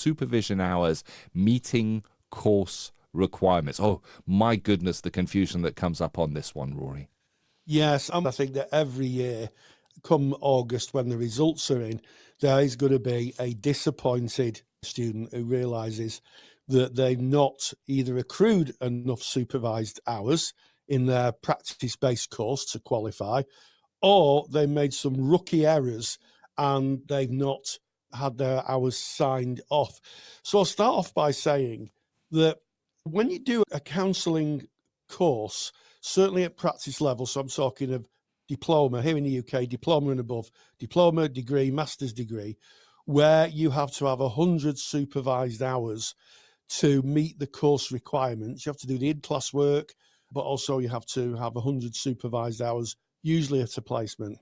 supervision hours meeting course requirements. Oh, my goodness, the confusion that comes up on this one, Rory. Yes, I think that every year, come August, when the results are in, there is going to be a disappointed student who realises that they've not either accrued enough supervised hours in their practice-based course to qualify, or they made some rookie errors and they've not had their hours signed off. So I'll start off by saying that when you do a counselling course, certainly at practice level, so I'm talking of diploma here in the UK, diploma and above, diploma, degree, master's degree, where you have to have 100 supervised hours to meet the course requirements. You have to do the in-class work, but also you have to have 100 supervised hours, usually at a placement.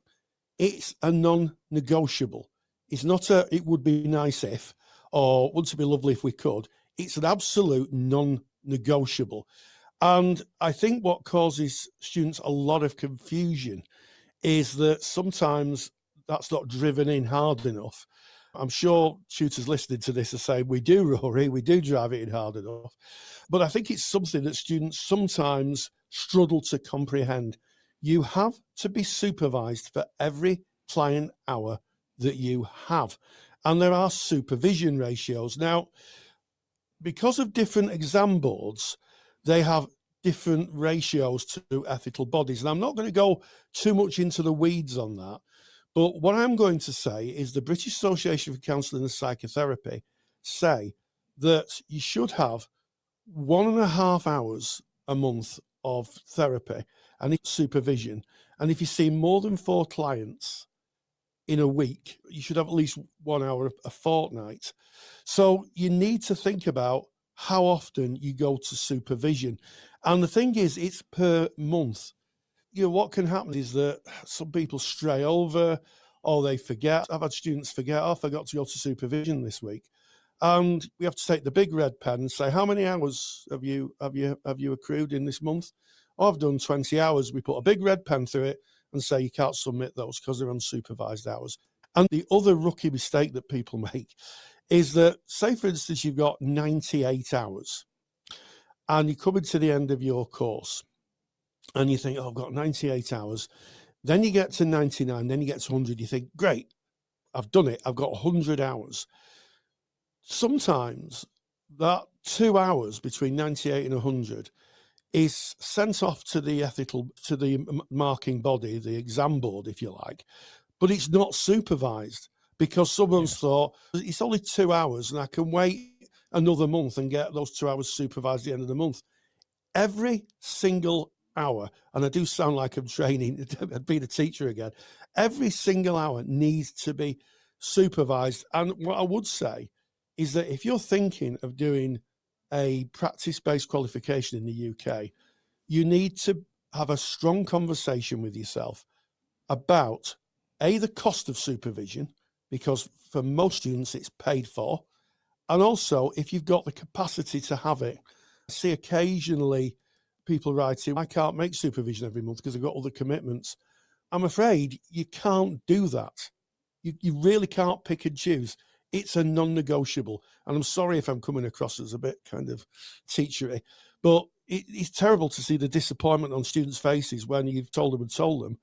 It's a non-negotiable. It's not a, it would be nice if, or wouldn't it be lovely if we could. It's an absolute non-negotiable. And I think what causes students a lot of confusion is that sometimes that's not driven in hard enough. I'm sure tutors listening to this are saying, we do, Rory, we do drive it in hard enough. But I think it's something that students sometimes struggle to comprehend. You have to be supervised for every client hour that you have. And there are supervision ratios. Now, because of different exam boards, they have different ratios to ethical bodies. And I'm not going to go too much into the weeds on that. But what I'm going to say is the British Association for Counselling and Psychotherapy say that you should have 1.5 hours a month of therapy and supervision. And if you see more than 4 clients in a week, you should have at least 1 hour a fortnight. So you need to think about how often you go to supervision. And the thing is, it's per month. You know, what can happen is that some people stray over or they forget. I've had students forget, I forgot to go to supervision this week. And we have to take the big red pen and say, how many hours have you accrued in this month? Oh, I've done 20 hours. We put a big red pen through it and say you can't submit those because they're unsupervised hours. And the other rookie mistake that people make is that, say, for instance, you've got 98 hours and you're coming to the end of your course and you think, oh, I've got 98 hours. Then you get to 99, then you get to 100. You think, great, I've done it. I've got 100 hours. Sometimes that 2 hours between 98 and 100 is sent off to the marking body, the exam board, if you like, but it's not supervised because someone's thought it's only 2 hours and I can wait another month and get those 2 hours supervised at the end of the month. Every single hour, and I do sound like I'm training, being a teacher again, every single hour needs to be supervised. And what I would say is that if you're thinking of doing a practice-based qualification in the UK, you need to have a strong conversation with yourself about, A, the cost of supervision, because for most students it's paid for, and also if you've got the capacity to have it. I see occasionally people writing, I can't make supervision every month because I've got other commitments. I'm afraid you can't do that. You really can't pick and choose. It's a non-negotiable. And I'm sorry if I'm coming across as a bit kind of teachery, but it's terrible to see the disappointment on students' faces when you've told them,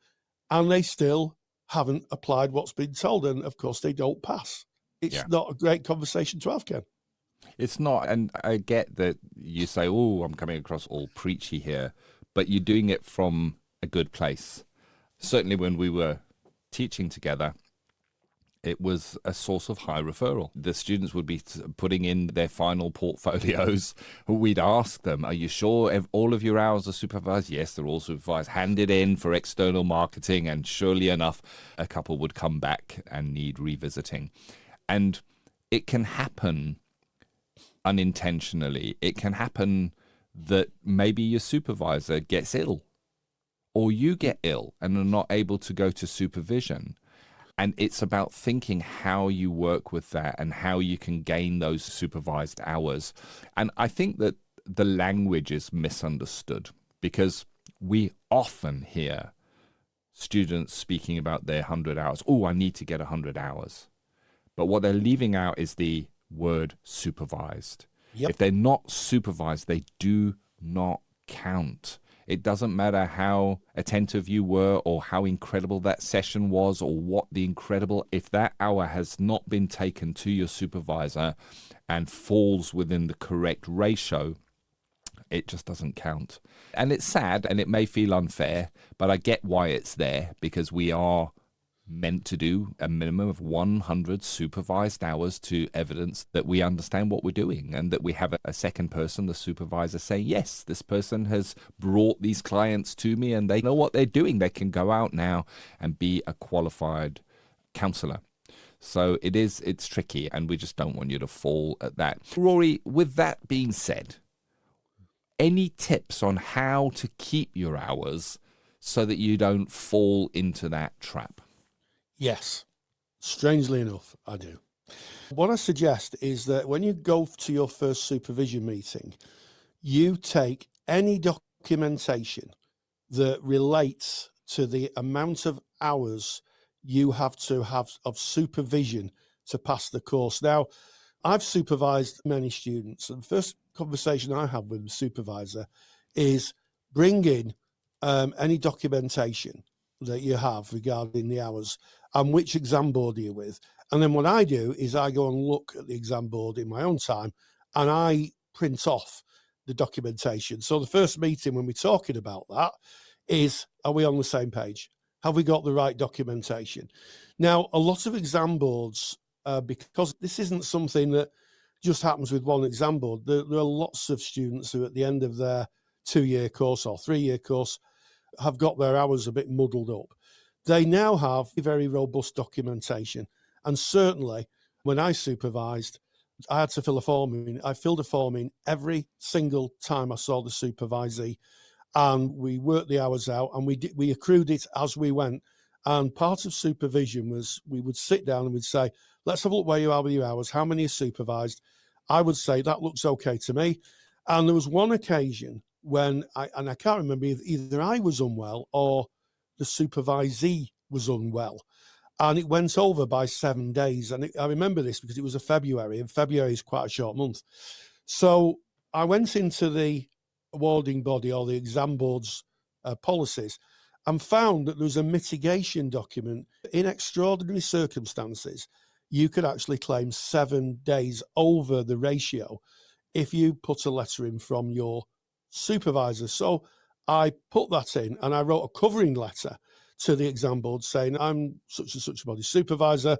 and they still haven't applied what's been told. And of course, they don't pass. It's not a great conversation to have, Ken. It's not. And I get that you say, oh, I'm coming across all preachy here, but you're doing it from a good place. Certainly when we were teaching together, it was a source of high referral. The students would be putting in their final portfolios. We'd ask them, are you sure all of your hours are supervised? Yes, they're all supervised. Hand it in for external marketing. And surely enough, a couple would come back and need revisiting. And it can happen unintentionally. It can happen that maybe your supervisor gets ill or you get ill and are not able to go to supervision. And it's about thinking how you work with that and how you can gain those supervised hours. And I think that the language is misunderstood because we often hear students speaking about their 100 hours. Oh, I need to get 100 hours. But what they're leaving out is the word supervised. Yep. If they're not supervised, they do not count. It doesn't matter how attentive you were or how incredible that session was or what the incredible, if that hour has not been taken to your supervisor and falls within the correct ratio, it just doesn't count. And it's sad and it may feel unfair, but I get why it's there, because we are meant to do a minimum of 100 supervised hours to evidence that we understand what we're doing and that we have a second person, the supervisor, saying, yes, this person has brought these clients to me and they know what they're doing. They can go out now and be a qualified counselor. So it's tricky, and we just don't want you to fall at that. Rory, with that being said, any tips on how to keep your hours so that you don't fall into that trap? Yes, strangely enough, I do. What I suggest is that when you go to your first supervision meeting, you take any documentation that relates to the amount of hours you have to have of supervision to pass the course. Now, I've supervised many students, and the first conversation I have with the supervisor is bring in any documentation that you have regarding the hours and which exam board are you with. And then what I do is I go and look at the exam board in my own time and I print off the documentation. So the first meeting when we're talking about that is, are we on the same page? Have we got the right documentation? Now, a lot of exam boards, because this isn't something that just happens with one exam board, there are lots of students who at the end of their 2-year course or 3-year course have got their hours a bit muddled up. They now have very robust documentation. And certainly when I supervised, I had to fill a form in. I filled a form in every single time I saw the supervisee, and we worked the hours out and we accrued it as we went. And part of supervision was we would sit down and we'd say, let's have a look where you are with your hours. How many are supervised? I would say that looks okay to me. And there was one occasion when I can't remember, either I was unwell or the supervisee was unwell, and it went over by 7 days. And I remember this because it was a February, and February is quite a short month. So I went into the awarding body or the exam board's policies and found that there was a mitigation document. In extraordinary circumstances, you could actually claim 7 days over the ratio if you put a letter in from your supervisor. So I put that in and I wrote a covering letter to the exam board saying, I'm such and such a body supervisor.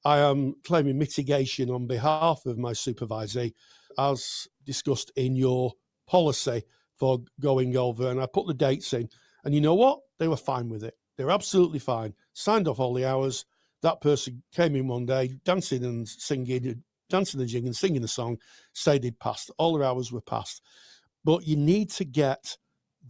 I am claiming mitigation on behalf of my supervisee as discussed in your policy for going over. And I put the dates in, and you know what? They were fine with it. They were absolutely fine. Signed off all the hours. That person came in one day, dancing and singing, dancing the jig and singing the song, said he'd passed. All their hours were passed. But you need to get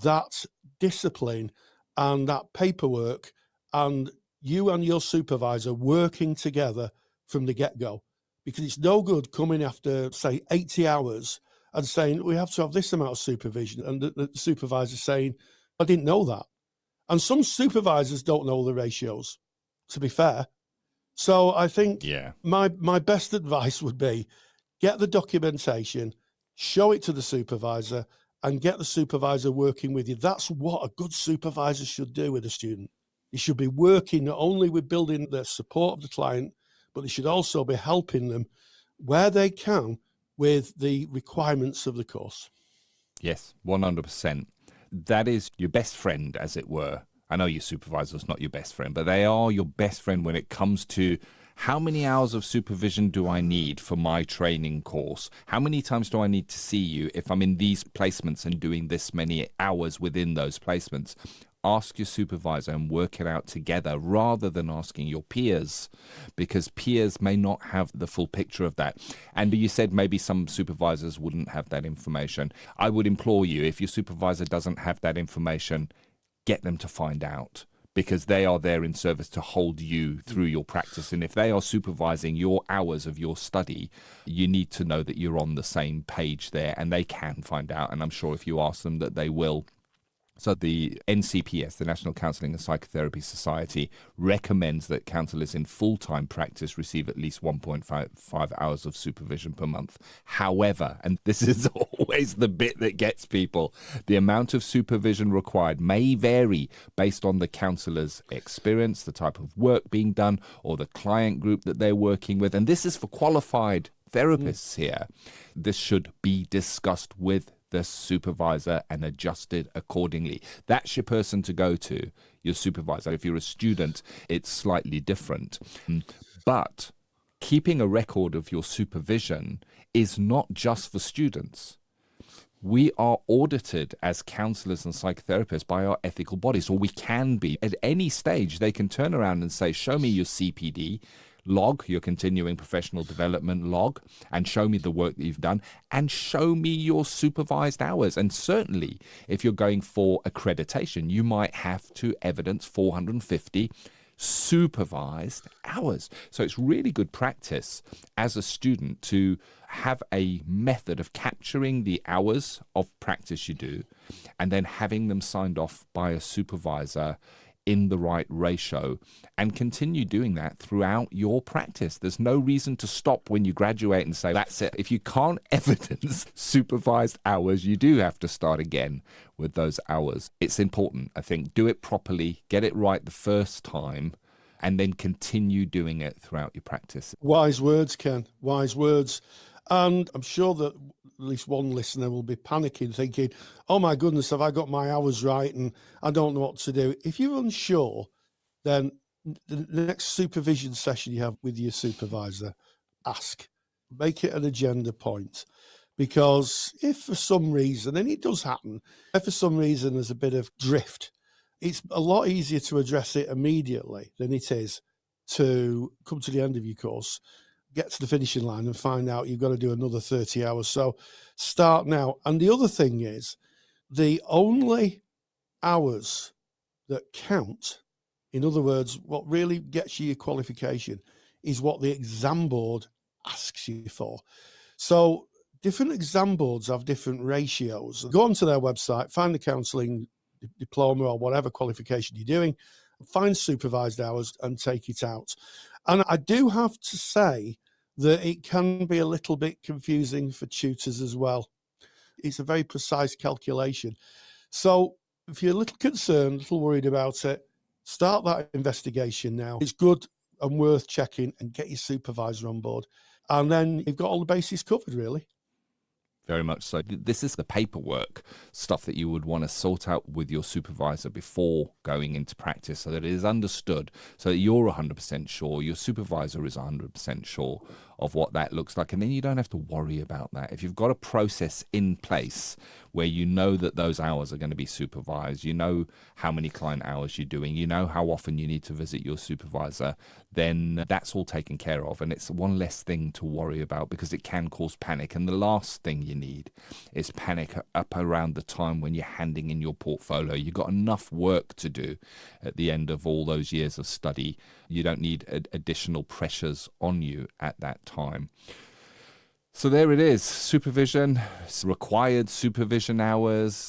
that discipline and that paperwork and you and your supervisor working together from the get-go. Because it's no good coming after, say, 80 hours and saying, we have to have this amount of supervision. And the supervisor saying, I didn't know that. And some supervisors don't know the ratios, to be fair. So I think my best advice would be get the documentation, show it to the supervisor, and get the supervisor working with you. That's what a good supervisor should do with a student. He should be working not only with building the support of the client, but they should also be helping them where they can with the requirements of the course. Yes, 100%. That is your best friend, as it were. I know your supervisor's not your best friend, but they are your best friend when it comes to how many hours of supervision do I need for my training course? How many times do I need to see you if I'm in these placements and doing this many hours within those placements? Ask your supervisor and work it out together rather than asking your peers, because peers may not have the full picture of that. And you said maybe some supervisors wouldn't have that information. I would implore you, if your supervisor doesn't have that information, get them to find out, because they are there in service to hold you through your practice. And if they are supervising your hours of your study, you need to know that you're on the same page there, and they can find out. And I'm sure if you ask them that they will. So the NCPS, the National Counselling and Psychotherapy Society, recommends that counsellors in full-time practice receive at least 1.5 hours of supervision per month. However, and this is always the bit that gets people, the amount of supervision required may vary based on the counsellor's experience, the type of work being done, or the client group that they're working with. And this is for qualified therapists here. This should be discussed with the supervisor and adjusted accordingly. That's your person to go to, your supervisor. If you're a student, it's slightly different. But keeping a record of your supervision is not just for students. We are audited as counsellors and psychotherapists by our ethical bodies, or we can be. At any stage, they can turn around and say, show me your CPD log, your continuing professional development log, and show me the work that you've done, and show me your supervised hours. And certainly, if you're going for accreditation, you might have to evidence 450 supervised hours. So it's really good practice as a student to have a method of capturing the hours of practice you do and then having them signed off by a supervisor in the right ratio, and continue doing that throughout your practice. There's no reason to stop when you graduate and say, that's it. If you can't evidence supervised hours, you do have to start again with those hours. It's important, I think. Do it properly, get it right the first time, and then continue doing it throughout your practice. Wise words, Ken. Wise words. And I'm sure that at least one listener will be panicking, thinking, oh my goodness, have I got my hours right and I don't know what to do. If you're unsure, then the next supervision session you have with your supervisor, ask. Make it an agenda point. Because if for some reason, and it does happen, if for some reason there's a bit of drift, it's a lot easier to address it immediately than it is to come to the end of your course, get to the finishing line and find out you've got to do another 30 hours. So start now. And the other thing is, the only hours that count, in other words, what really gets you your qualification, is what the exam board asks you for. So different exam boards have different ratios. Go onto their website, find the counselling diploma or whatever qualification you're doing, find supervised hours and take it out. And I do have to say that it can be a little bit confusing for tutors as well. It's a very precise calculation. So if you're a little concerned, a little worried about it, start that investigation now. It's good and worth checking, and get your supervisor on board. And then you've got all the bases covered, really. Very much so. This is the paperwork stuff that you would want to sort out with your supervisor before going into practice, so that it is understood, so that you're 100% sure, your supervisor is 100% sure of what that looks like, and then you don't have to worry about that. If you've got a process in place where you know that those hours are going to be supervised, you know how many client hours you're doing, you know how often you need to visit your supervisor, then that's all taken care of, and it's one less thing to worry about, because it can cause panic. And the last thing you need is panic up around the time when you're handing in your portfolio. You've got enough work to do at the end of all those years of study. You don't need additional pressures on you at that time. So there it is, supervision, required supervision hours,